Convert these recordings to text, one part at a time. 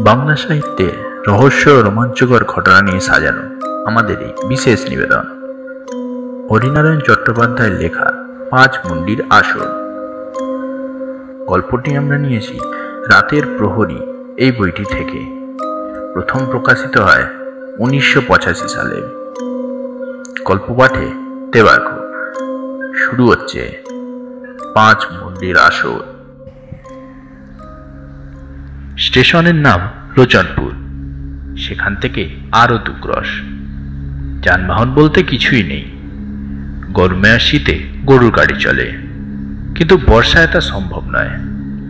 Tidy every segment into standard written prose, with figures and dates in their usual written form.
বাংলা সাহিত্যে রহস্য ও রোমাঞ্চকর ঘটনা নিয়ে সাজানো আমাদের এই বিশেষ নিবেদন। হরিনারায়ণ চট্টোপাধ্যায়ের লেখা ৫ মুন্ডির আসর। গল্পটি আমরা নিয়েছি রাতের প্রহরী এই বইটি থেকে। প্রথম প্রকাশিত হয় ১৯৮৫ সালে। গল্প পাঠে দেবার্ঘ। শুরু হচ্ছে ৫ মুন্ডির আসর। স্টেশনের নাম লোচনপুর। সেখান থেকে আরো ২ ক্রস। যানবাহন বলতে কিছুই নেই। গরমে আর শীতে গরুর গাড়ি চলে, কিন্তু বর্ষায় তা সম্ভব নয়।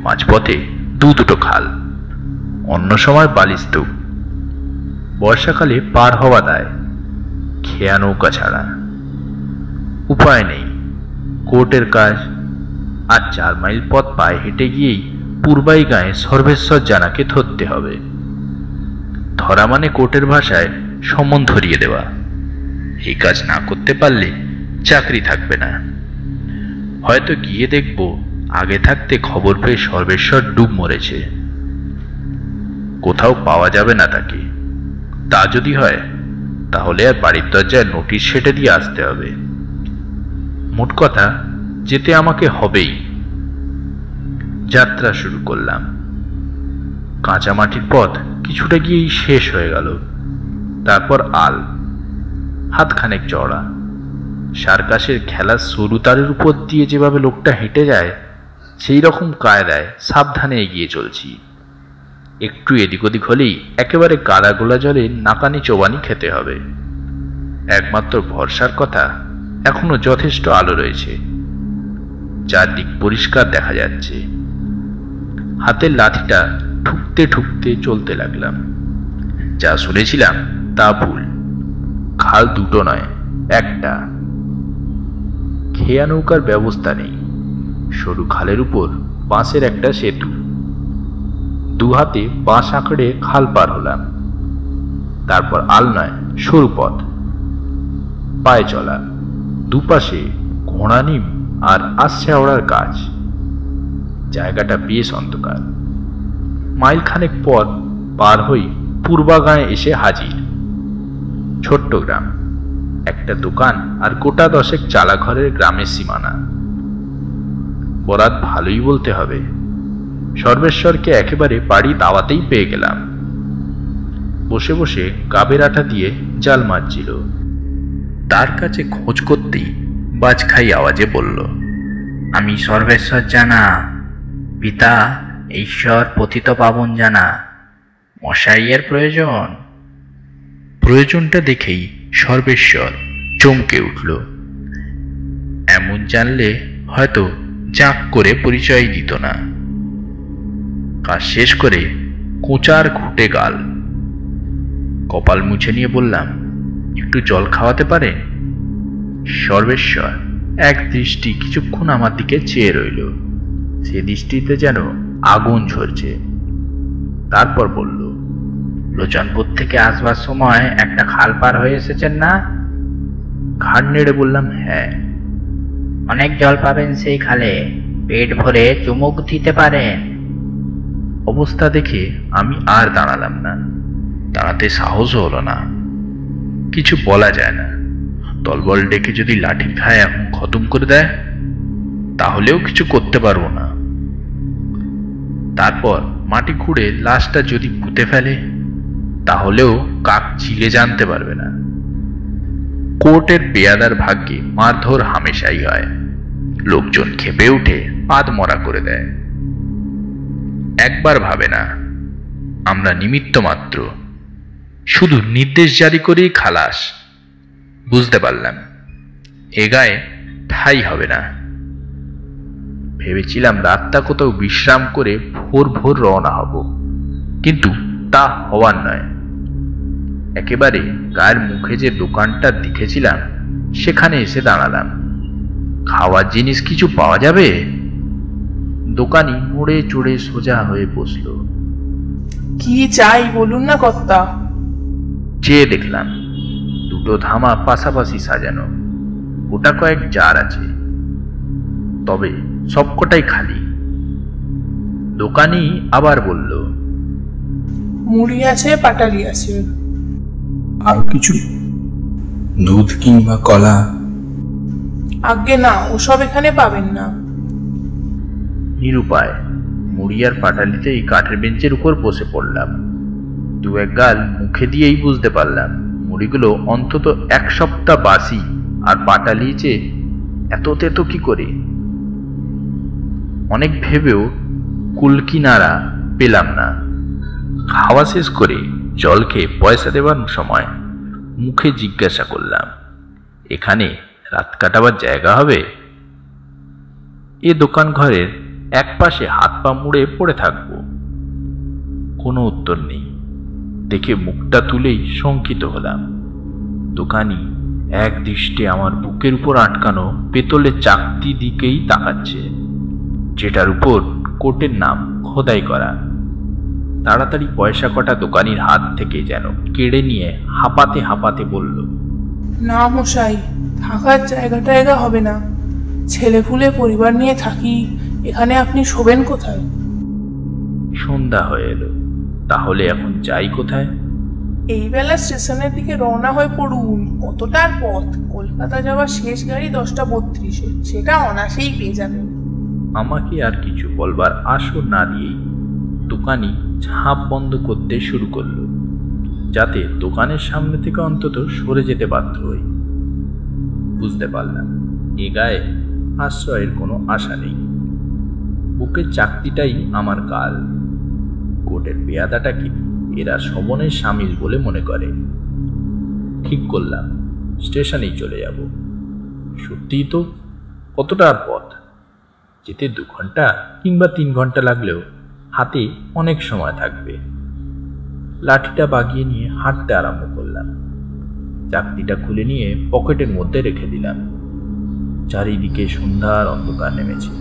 মাঝপথে দুটো খাল, অন্য সময় বালিস্তূপ। বর্ষাকালে পার হওয়া দায়, খেয়া নৌকা ছাড়া। উপায় নেই, কোর্টের কাজ। আর ৪ মাইল পথ পায়ে হেঁটে গিয়েই পূর্বাই গায়ে সর্বেশ্বর জানাকে ধরতে হবে। ধরা মানে কোর্টের ভাষায় সমন ধরিয়ে দেওয়া। এই কাজ না করতে পারলে চাকরি থাকবে না। হয়তো গিয়ে দেখব আগে থাকতে খবর পেয়ে সর্বেশ্বর ডুব মরেছে, কোথাও পাওয়া যাবে না তাকে। তা যদি হয় তাহলে আর বাড়ির দরজায় নোটিশ সেটে দিয়ে আসতে হবে। মোট কথা, যেতে আমাকে হবেই। যাত্রা শুরু করলাম। কাঁচা মাটির পথ কিছুটা গিয়েই শেষ হয়ে গেল। তারপর আল, হাতখানেক চওড়া। সার্কাসের খেলার সরু তারের উপর দিয়ে যেভাবে লোকটা হেঁটে যায়, সেই রকম কায়দায় সাবধানে এগিয়ে চলছি। একটু এদিক ওদিক হলেই একেবারে গাদা গোলা জলে নাকানি চোবানি খেতে হবে। একমাত্র ভরসার কথা, এখনো যথেষ্ট আলো রয়েছে। চারদিক পরিষ্কার দেখা যাচ্ছে। হাতের লাঠিটা ঠুকতে ঠুকতে চলতে লাগলাম। যা শুনেছিলাম তা ভুল। খাল ২টো নয়, একটা। খেয়া নৌকার ব্যবস্থা নেই। সরু খালের উপর বাঁশের একটা সেতু। ২ হাতে বাঁশ আঁকড়ে খাল পার হলাম। তারপর আল নয়, সরু পথ, পায়ে চলা। দুপাশে ঘোড়া নিম আর আশাওড়ার গাছ। জায়গাটা বেশ অন্ধকার। মাইলখানেক পথ পার হই পূর্বাগাঁয়ে এসে হাজির। ছোট্ট গ্রাম, একটা দোকান আর গোটা ১০ চালাঘরের গ্রামের সীমানা। বরাত ভালোই বলতে হবে। সর্বেশ্বরকে একেবারে বাড়ি দাওয়াতেই পেয়ে গেলাম। বসে বসে গাবের আটা দিয়ে জাল মারছিল। তার কাছে খোঁজ করতেই বাজখাই আওয়াজে বলল, আমি সর্বেশ্বর জানা, পিতা ঈশ্বর পতিত পাবন জানা। মশাইয়ের প্রয়োজন? প্রয়োজনটা দেখেই সর্বেশ্বর চমকে উঠল। এমন জানলে হয়তো জাঁক করে পরিচয় দিত না। কাজ শেষ করে কোঁচার ঘুটে গাল। কপাল মুছে নিয়ে বললাম, একটু জল খাওয়াতে পারেন? সর্বেশ্বর এক দৃষ্টি কিছুক্ষণ আমার দিকে চেয়ে রইল। সে দৃষ্টিতে যেন আগুন ঝরছে। তারপর বলল, লোচনপুর থেকে আসবার সময় একটা খাল পার হয়ে এসেছেন না? ঘাড় নেড়ে বললাম, হ্যাঁ। অনেক জল পাবেন সেই খালে, পেট ভরে চুমুক দিতে পারেন। অবস্থা দেখে আমি আর দাঁড়ালাম না। দাঁড়াতে সাহসও হলো না। কিছু বলা যায় না। দলবল ডেকে যদি লাঠির খায় এখন খতম করে দেয়, তাহলেও কিছু করতে পারবো না। তারপর মাটি খুঁড়ে লাশটা যদি পুঁতে ফেলে, তাহলেও কাক চিলে জানতে পারবে না। কোর্টের পেয়াদার ভাগ্যে মারধর হামেশাই হয়। লোকজন খেপে উঠে আধমরা করে দেয়। একবার ভাবে না, আমরা নিমিত্ত মাত্র, শুধু নির্দেশ জারি করেই খালাস। বুঝতে পারলাম এ গায়ে ঠাই হবে না। ভেবেছিলাম রাতটা কোথাও বিশ্রাম করে ভোর ভোর রওনা হব, কিন্তু তা হওয়ার নয়। একেবারে গায়ের মুখে যে দোকানটা দেখেছিলাম সেখানে এসে দাঁড়ালাম। খাওয়ার জিনিস কিছু পাওয়া যাবে? দোকানি নড়ে চড়ে সোজা হয়ে বসল। কি চাই বলুন না কর্তা? চেয়ে দেখলাম ২টো ধামা পাশাপাশি সাজানো। গোটা কয়েক জার আছে, তবে সবকটাই খালি। দোকানি আবার বলল, মুড়ি আছে, পাটালি আছে। আর কিছু? দুধ কিংবা কলা? আজ্ঞে না, ওসব এখানে পাবেন না। নিরুপায় মুড়ি আর পাটালিতে এই কাঠের বেঞ্চের উপর বসে পড়লাম। দু এক গাল মুখে দিয়েই বুঝতে পারলাম মুড়িগুলো অন্তত 1 সপ্তাহ বাসি, আর পাটালি যে এত তেতো কি করে। অনেক ভেবেও কুলকিনারা পেলাম না। খাওয়া শেষ করে জল খেয়ে পয়সা দেবার সময় মুখে জিজ্ঞাসা করলাম, এখানে রাত কাটাবার জায়গা হবে? এ দোকান ঘরের এক পাশে হাত পা মুড়ে পড়ে থাকব। কোনো উত্তর নেই। দেখে মুখটা তুলেই শঙ্কিত হলাম। দোকানি এক দৃষ্টে আমার বুকের উপর আটকানো পেতলের চাকতি দিকেই তাকাচ্ছে, যেটার উপর কোটের নাম খোদাই করা। তাড়াতাড়ি পয়সা কটা দোকানির হাত থেকে যেন কেড়ে নিয়ে হাঁপাতে হাঁপাতে বলল, না মশাই, থাকার জায়গা হবে না। ছেলেপুলে পরিবার নিয়ে থাকি, এখানে আপনি শোবেন কোথায়? সন্ধ্যা হয়ে এলো, তাহলে এখন যাই কোথায়? এই বেলা স্টেশনের দিকে রওনা হয়ে পড়ুন। কতটার পথ? কলকাতা যাওয়ার শেষ গাড়ি 10:32, সেটা অনাসেই পেয়ে যাবেন। আমাকে আর কিছু বলবার আসর না দিয়েই দোকানি ঝাঁপ বন্ধ করতে শুরু করলো, যাতে দোকানের সামনে থেকে অন্তত সরে যেতে বাধ্য হই। বুঝতে পারলাম এ গায়ে আশ্রয়ের কোনো আশা নেই। বুকের চাকতিটাই আমার কাল। কোটের পেয়াদাটা কি এরা শোভনের সামিল বলে মনে করে। ঠিক করলাম স্টেশনেই চলে যাব। সত্যিই তো, কতটা পথ? যেতে 2 ঘন্টা কিংবা 3 ঘন্টা লাগলেও হাতে অনেক সময় থাকবে। লাঠিটা বাগিয়ে নিয়ে হাঁটতে আরম্ভ করলাম। চাকতিটা খুলে নিয়ে পকেটের মধ্যে রেখে দিলাম। চারিদিকে সন্ধ্যার অন্ধকার নেমেছে।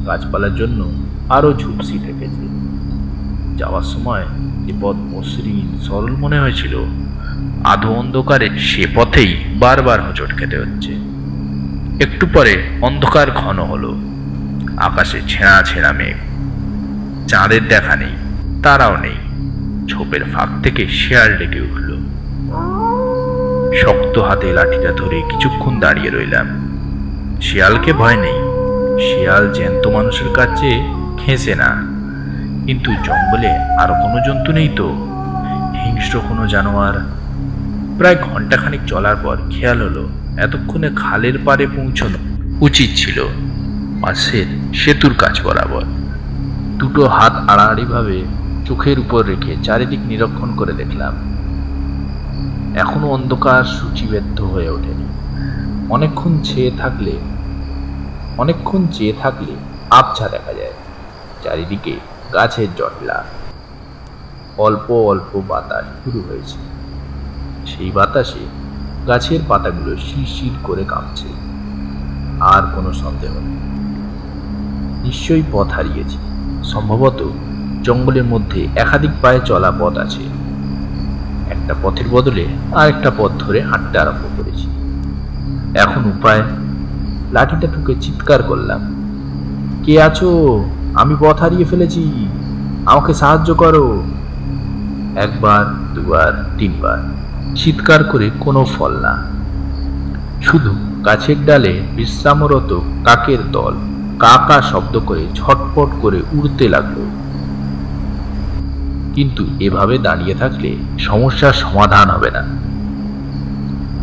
গাছপালার জন্য আরো ঝুপসি ঠেকেছে। যাওয়ার সময় যে পথ মসৃণ সরল মনে হয়েছিল, আধো অন্ধকারে সে পথেই বারবার হোঁচট খেতে হচ্ছে। একটু পরে অন্ধকার ঘন হলো। আকাশে ছেঁড়া ছেঁড়া মেঘ। চাঁদের দেখা নেই, তারাও নেই। ঝোপের ফাঁক থেকে শেয়াল ডেকে উঠল। শক্ত হাতে লাঠিটা ধরে কিছুক্ষণ দাঁড়িয়ে রইলাম। শিয়ালকে ভয় নেই, শিয়াল জ্যান্ত মানুষের কাছে ঘেঁষে না। কিন্তু জঙ্গলে আর কোনো জন্তু নেই তো, হিংস্র কোনো জানোয়ার। প্রায় ঘন্টাখানিক চলার পর খেয়াল হলো এতক্ষণে খালের পাড়ে পৌঁছানো উচিত ছিল, পাশের সেতুর কাছ বরাবর। দুটো হাত আড়াআড়িভাবে চোখের উপর রেখে চারিদিক নিরীক্ষণ করে দেখলাম। এখনো অন্ধকার সূচিবদ্ধ হয়ে ওঠেনি। অনেকক্ষণ চেয়ে থাকলে আবছা দেখা যায়। চারিদিকে গাছের জটলা। অল্প অল্প বাতাস শুরু হয়েছে। সেই বাতাসে গাছের পাতাগুলো শিরশির করে কাঁপছে। আর কোনো সন্দেহ নেই, নিশ্চয়ই পথ হারিয়েছি। সম্ভবত জঙ্গলের মধ্যে একাধিক পায়ে চলা পথ আছে। একটা পথের বদলে আরেকটা পথ ধরে হাঁটতে আরম্ভ করেছি। এখন উপায়? লাঠিটা ঠুকে চিৎকার করলাম, কে আছো? আমি পথ হারিয়ে ফেলেছি, আমাকে সাহায্য করো। 1 বার 2 বার 3 বার চিৎকার করে কোনো ফল না। শুধু গাছের ডালে বিশ্রামরত কাকের দল কাকা শব্দ করে ঝটপট করে উড়তে লাগলো। কিন্তু এভাবে দাঁড়িয়ে থাকলে সমস্যার সমাধান হবে না।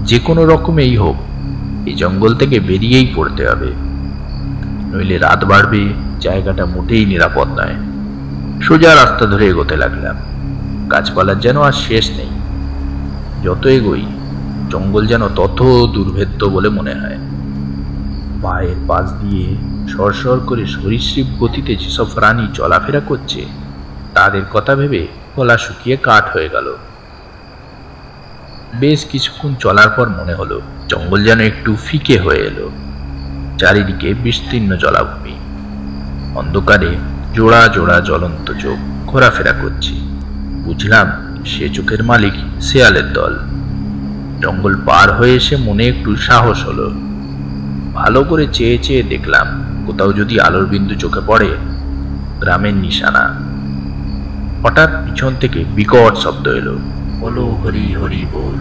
যে কোনো রকমেই হোক এই জঙ্গল থেকে বেরিয়েই পড়তে হবে, নইলে রাত বাড়বে। জায়গাটা মোটেই নিরাপদ নয়। সোজা রাস্তা ধরে এগোতে লাগলাম। গাছপালার যেন আর শেষ নেই। যত এগোই জঙ্গল যেন তত দুর্ভেদ্য বলে মনে হয়। পায়ের পাশ দিয়ে সরসর করে সরীসৃপ গতিতে যেসব প্রাণী চলাফেরা করছে, তাদের কথা ভেবে গলা শুকিয়ে কাঠ হয়ে গেল। বেশ কিছুক্ষণ চলার পর মনে হলো জঙ্গল যেন একটু ফিকে হয়ে এলো। চারিদিকে বিস্তীর্ণ জলাভূমি। অন্ধকারে জোড়া জোড়া জ্বলন্ত চোখ ঘোরাফেরা করছে। বুঝলাম সে চোখের মালিক শেয়ালের দল। জঙ্গল পার হয়ে এসে মনে একটু সাহস হলো। ভালো করে চেয়ে চেয়ে দেখলাম কোথাও যদি আলোর বিন্দু চোখে পড়ে। গ্রামের নিশানা। হঠাৎ পিছন থেকে বিকট শব্দ এলো। বলো হরি হরি বল,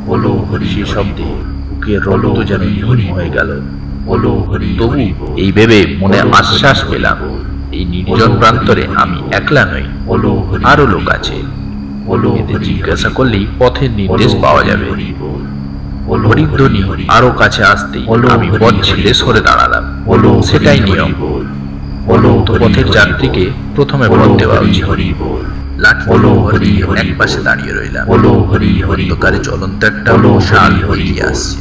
বলো হরি সে শব্দে বল, বুকের রক্ত যেন হিম হয়ে গেল। বলো হরি তবু হরি বল, এই ভেবে মনে বলো আশ্বাস হরি পেলাম, বল, এই নির্জন প্রান্তরে আমি একলা নই, বলো হরি আরো হরি লোক বল, আছে। বলো এদের হরি জিজ্ঞাসা হরি করলেই পথের বল, নির্দেশ বলো পাওয়া হরি যাবে। হরি বল, বলো হরিধ্বনি হরি হরি আরো বল, কাছে আসতেই বলো আমি হরি পথ হরি ছেড়ে বল, সরে দাঁড়ালাম। বলো সেটাই হরি নিয়ম। হরি বল, বলো তো হরি পথের হরি যাত্রীকে বল, প্রথমে বলো পথ দেওয়া হরি উচিত। হরি বল, লাঠি বলো হরি হরি হরি এক পাশে বল, দাঁড়িয়ে রইলাম। বলো হরি হরি অন্ধকারে বল, জ্বলন্ত একটা বলো মশাল হরি হরি এগিয়ে বল, আসছে।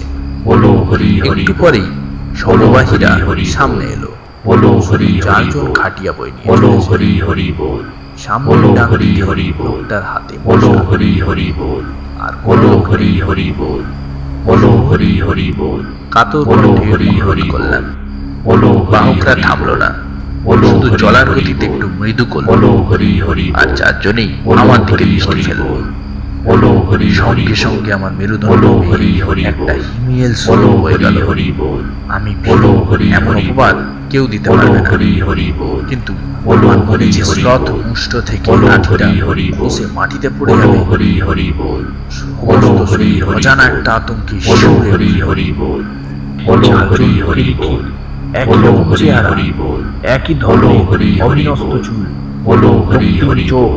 বলো হরি হরি একটু বল, পরেই বলো সলবাহীরা হরি হরি বল, সামনে এলো। বলো হরি হরি চারজন বল, খাটিয়া বই নিয়ে বলো চলেছে। হরি হরি বল, সামনে বলো ডান হরি দিকে হরি বল, লোকটার হাতে বলো মশাল। হরি হরি বল, আর বলো বলো হরি হরি বল, বলো হরি হরি বল, কাতর বলো কণ্ঠে হরি অনুরোধ হরি করলাম। বলো বাহকরা হরি থামলো না, বলো শুধু হরি চলার হরি গতিতে বল, একটু মৃদু করলো। বলো হরি হরি আর বল, চারজনেই বলো আমার দিকে হরি দৃষ্টি হরি ফেললো। বল, বলো হরি হরি সঙ্গে বল, সঙ্গে আমার মেরুদণ্ড বলো বেয়ে হরি হরি একটা বল, হিমেল বলো শুরু হয়ে হরি গেল। হরি বল, আমি বলো বলো হরি এমন হরি অপবাদ বল, কেউ দিতে বলো পারবে না। হরি হরি বল, কিন্তু বলো আমার মনে হরি যে হরি শ্লথ বল, মুষ্ট থেকে বলো লাঠিটা হরি হরি বল, খসে মাটিতে পড়ে বলো যাবে, হরি হরি বল, বলো বলো হরি হরি হরি অজানা বল, একটা আতঙ্কে বলো শিউরে হরি উঠল। হরি বল, বলো চারজন হরি হরি লোকেরই বল, একই বলো রকম হরি চেহারা, হরি বল, একই বলো ধরনের হরি হরি অবিন্যস্ত বল, চুল, বলো হরি রক্তিম হরি চোখ,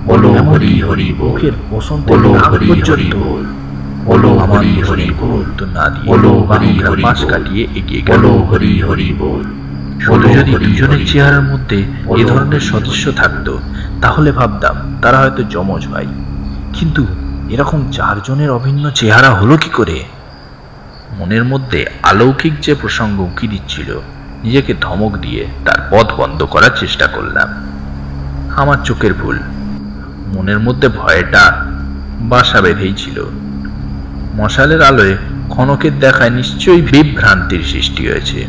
বল, বলো হরি এমনকি হরি বল, মুখের বসন্তের বলো নাক হরি হরি পর্যন্ত। বল, বলো আমার হরি হরি প্রশ্নের কোনো বল, উত্তর না দিয়ে বলো হরি বাহকরা হরি পাশ বল, কাটিয়ে এগিয়ে গেল। বলো হরি হরি বল, শুধু বলো যদি হরি দুজনের হরি চেহারার বল, মধ্যে বলো এ ধরনের হরি সদস্য হরি বল, থাকতো তাহলে ভাবতাম তারা হয়তো যমজ ভাই। কিন্তু এরকম চারজনের অভিন্ন চেহারা হলো কি করে? মনের মধ্যে অলৌকিক যে প্রসঙ্গ উঁকি দিচ্ছিল, নিজেকে ধমক দিয়ে তার পথ বন্ধ করার চেষ্টা করলাম। আমার চোখের ভুল। মনের মধ্যে ভয়টা বাসা বেঁধেই ছিল। মশালের আলোয় ক্ষণকের দেখায় নিশ্চয়ই বিভ্রান্তির সৃষ্টি হয়েছে।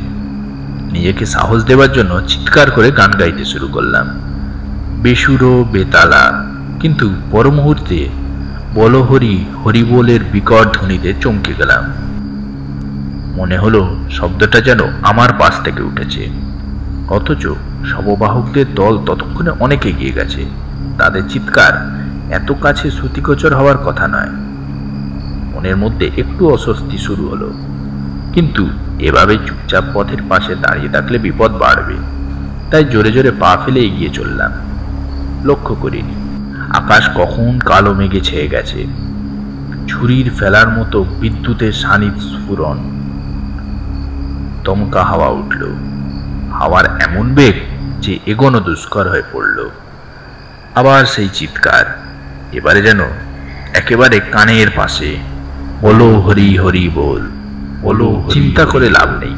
নিজেকে সাহস দেওয়ার জন্য চিৎকার করে গান গাইতে শুরু করলাম, বেসুরো বেতালা। কিন্তু পর মুহূর্তে বলো হরি হরি বলের বিকট ধ্বনিতে চমকে গেলাম। মনে হলো শব্দটা যেন আমার পাশ থেকে উঠেছে, অথচ শববাহকদের দল ততক্ষণে অনেক এগিয়ে গেছে। তাদের চিৎকার এত কাছে শ্রুতিগোচর হওয়ার কথা নয়। মনের মধ্যে একটু অস্বস্তি শুরু হলো, কিন্তু এভাবে চুপচাপ পথের পাশে দাঁড়িয়ে থাকলে বিপদ বাড়বে। তাই জোরে জোরে পা ফেলে এগিয়ে চললাম। লক্ষ্য করিনি আকাশ কখন কালো মেঘে ছেয়ে গেছে। ছুরির ফেলার মতো বিদ্যুতের শানিত স্ফুরণ। দমকা হাওয়া উঠল, হাওয়ার এমন বেগ যে এগোনো দুষ্কর হয়ে পড়ল। আবার সেই চিৎকার, এবারে যেন একেবারে কানের পাশে, বলো হরি হরি বল, বলো চিন্তা করে লাভ নেই।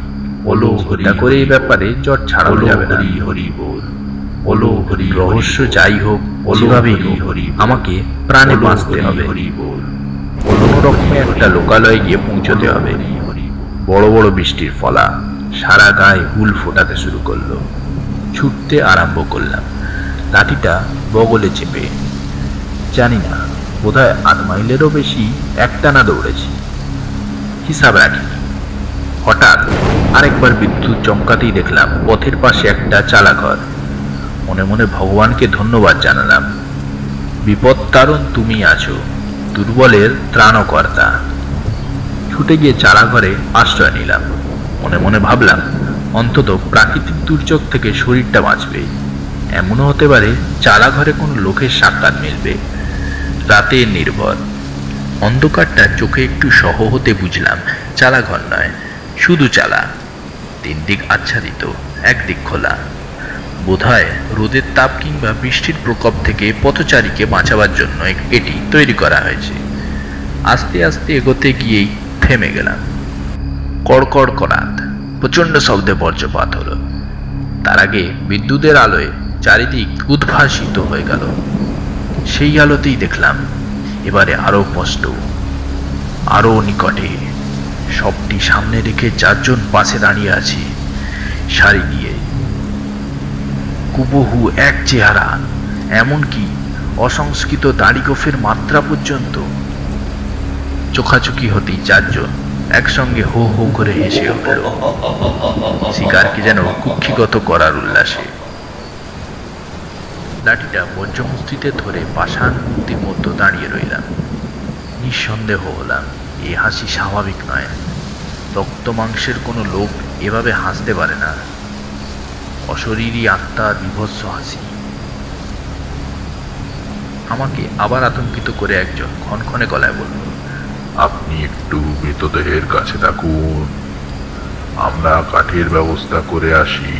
বলো হরি চিন্তা করে এই ব্যাপারে জট ছাড়ানো বলো যাবে না। হরি হরি বল, বলো হরি রহস্য যাই হোক, বলো যেভাবেই হরি হোক, হরি বল, আমাকে প্রাণে বলো বাঁচতে হরি হবে। হরি বল, কোনো রকমে একটা লোকালয়ে গিয়ে পৌঁছতে হবে। হরি হরি বল, বড় বড় বৃষ্টির ফলা সারা গায়ে হুল ফোটাতে শুরু করলো। ছুটতে আরম্ভ করলাম, লাঠিটা বগলে চেপে। জানি না, বোধহয় 8 মাইলেরও বেশি একটানা দৌড়েছি, হিসাব রাখিনি। হঠাৎ আরেকবার বিদ্যুৎ চমকাতেই দেখলাম পথের পাশে একটা চালাঘর। মনে মনে ভগবানকে ধন্যবাদ জানালাম। বিপদ তারণ তুমি আছো, দুর্বলের ত্রাণকর্তা। ছুটে গিয়ে চালাঘরে আশ্রয় নিলাম। মনে মনে ভাবলাম, অন্তত প্রাকৃতিক দুর্যোগ থেকে শরীরটা বাঁচবে। এমনও হতে পারে চালাঘরে কোনো লোকের সাক্ষাৎ মিলবে। রাতে নির্ভর অন্ধকারটা চোখে একটু সহ হতে বুঝলাম চালাঘর নয়, শুধু চালা। 3 দিক আচ্ছাদিত, একদিক খোলা। বোধহয় রোদের তাপ কিংবা বৃষ্টির প্রকোপ থেকে পথচারীকে বাঁচাবার জন্য এটি তৈরি করা হয়েছে। আস্তে আস্তে এগোতে গিয়েই থেমে গেলাম। কড়কড় করাত প্রচণ্ড শব্দে বজ্রপাত হলো। তার আগে বিদ্যুতের আলোয় চারিদিক উদ্ভাসিত হয়ে গেল। সেই আলোতেই দেখলাম এবারে আরো স্পষ্ট, আরো নিকটে। সবটি সামনে রেখে 4 জন পাশে দাঁড়িয়ে আছে, সারি দিয়ে। হুবহু এক চেহারা, এমনকি অসংস্কৃত দাড়ি গোফের মাত্রা পর্যন্ত। চোখাচোখি হতেই 4 জন একসঙ্গে হো হো করে হেসে উঠল, শিকারকে যেন কুক্ষিগত করার উল্লাসে। লাঠিটা বজ্রমূর্তিতে ধরে পাষাণ মূর্তির মধ্যে দাঁড়িয়ে রইলাম। নিঃসন্দেহ হলাম এই হাসি স্বাভাবিক নয়। রক্ত মাংসের কোনো লোক এভাবে হাসতে পারে না। অশরীরী আত্মার বিভৎস হাসি। আমাকে আবার আতঙ্কিত করে একজন ক্ষণক্ষণে গলায় বলল, আপনি একটু মৃতদেহের কাছে থাকুন, আমরা কাঠের ব্যবস্থা করে আসি।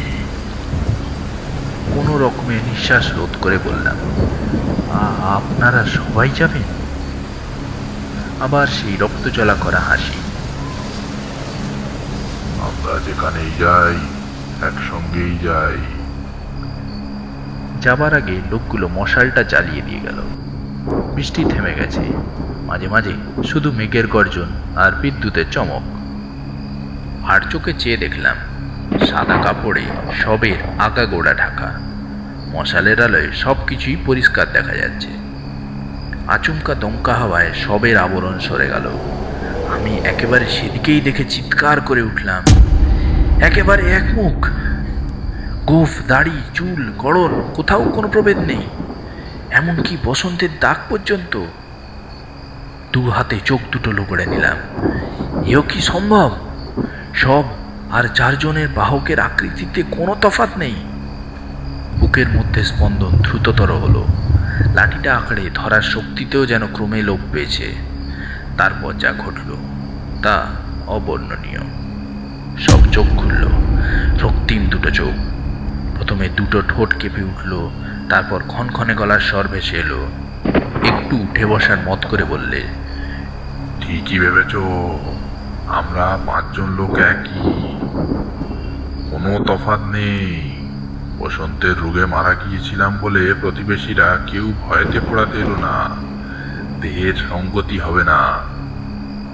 কোনো রকমে নিঃশ্বাস রোধ করে বললাম, আপনারা সবাই যাবেন? আবার সেই রক্ত জ্বলা করা হাসি। আমরা যেখানেই যাই একসঙ্গেই যাই। যাবার আগে লোকগুলো মশালটা জ্বালিয়ে দিয়ে গেল। বৃষ্টি থেমে গেছে, মাঝে মাঝে শুধু মেঘের গর্জন আর বিদ্যুতের চমক। আর চোখে চেয়ে দেখলাম সাদা কাপড়ে সবের আগাগোড়া ঢাকা। মশালের আলোয় সব কিছুই পরিষ্কার দেখা যাচ্ছে। আচমকা দমকা হাওয়ায় সবের আবরণ সরে গেল। আমি একেবারে সেদিকেই দেখে চিৎকার করে উঠলাম, একেবারে একমুখ। গোঁফ, দাড়ি, চুল, গড়ন, কোথাও কোনো প্রভেদ নেই, এমনকি বসন্তের দাগ পর্যন্ত। দু হাতে চোখ দুটো লুকড়ে নিলাম। এও কি সম্ভব? সব আর চারজনের বাহকের আকৃতিতে কোনো তফাৎ নেই। বুকের মধ্যে স্পন্দন দ্রুততর হলো। লাঠিটা আঁকড়ে ধরার শক্তিতেও যেন ক্রমে লোপ পেয়েছে। তারপর যা ঘটল তা অবর্ণনীয়। সব চোখ খুলল, রক্তিম দুটো চোখ। প্রথমে দুটো ঠোঁট কেঁপে উঠল, তারপর ক্ষণক্ষণে গলার স্বর ভেসে এলো। একটু উঠে বসার মত করে বললে, ঠিকই ভেবেছ, আমরা 5 জন লোক একই, কোনো তফাৎ নেই। বসন্তের রোগে মারা গিয়েছিলাম বলে প্রতিবেশীরা কেউ ভয়েতে পড়াতে এলো না। দেহের সঙ্গতি হবে না,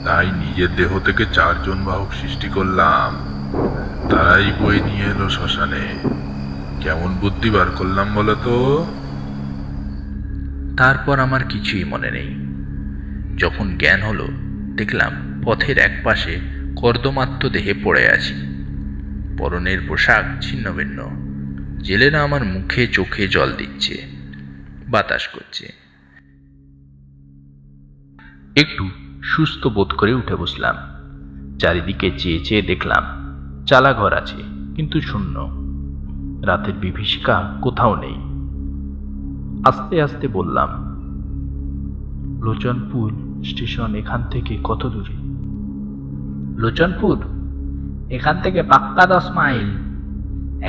তাই নিজের দেহ থেকে 4 জন বাহক সৃষ্টি করলাম। তারাই বয়ে নিয়ে এলো শ্মশানে। কেমন বুদ্ধি বার করলাম বলো তো? তারপর আমার কিছুই মনে নেই। যখন জ্ঞান হলো দেখলাম পথের একপাশে কর্দমাত্ম দেহে পড়ে আছি। পরনের পোশাক ছিন্ন ভিন্ন। জেলেরা আমার মুখে চোখে জল দিচ্ছে, বাতাস করছে। একটু সুস্থ বোধ করে উঠে বসলাম। চারিদিকে চেয়ে চেয়ে দেখলাম চালাঘর আছে, কিন্তু শূন্য। রাতের বিভীষিকা কোথাও নেই। আস্তে আস্তে বললাম, লোচনপুর স্টেশন এখান থেকে কত দূরে? লোচনপুর এখান থেকে পাক্কা 10 মাইল,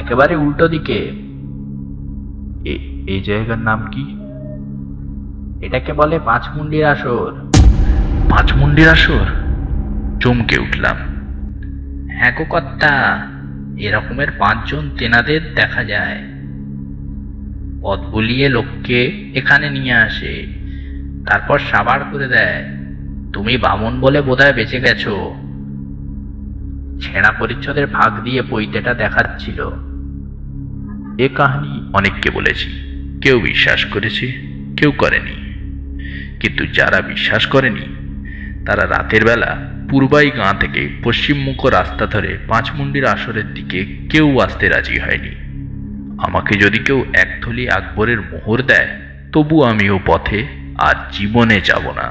একেবারে উল্টো দিকে। এই জায়গার নাম কি? এটাকে বলে 5 মুন্ডির আসর। 5 মুন্ডির আসর? চমকে উঠলাম। হ্যাঁ গো কর্তা, এরকমের 5 জন তেনাদের দেখা যায়। পথ বলিয়ে লোককে এখানে নিয়ে আসে, তারপর সাবার করে দেয়। তুমি বামন বলে বোধহয় বেঁচে গেছো। ছেঁড়া পরিচ্ছদের ফাঁক দিয়ে পৈতেটা দেখাচ্ছিল। এ কাহিনী অনেককে বলেছি, কেউ বিশ্বাস করেছে, কেউ করেনি। কিন্তু যারা বিশ্বাস করেনি তারা রাতের বেলা পূর্বাই গাঁ থেকে পশ্চিমমুখ রাস্তা ধরে 5 মুন্ডির আসরের দিকে কেউ আসতে রাজি হয়নি। আমাকে যদি কেউ 1 থলি আকবরের মোহর দেয়, তবু আমিও পথে আর জীবনে যাব না।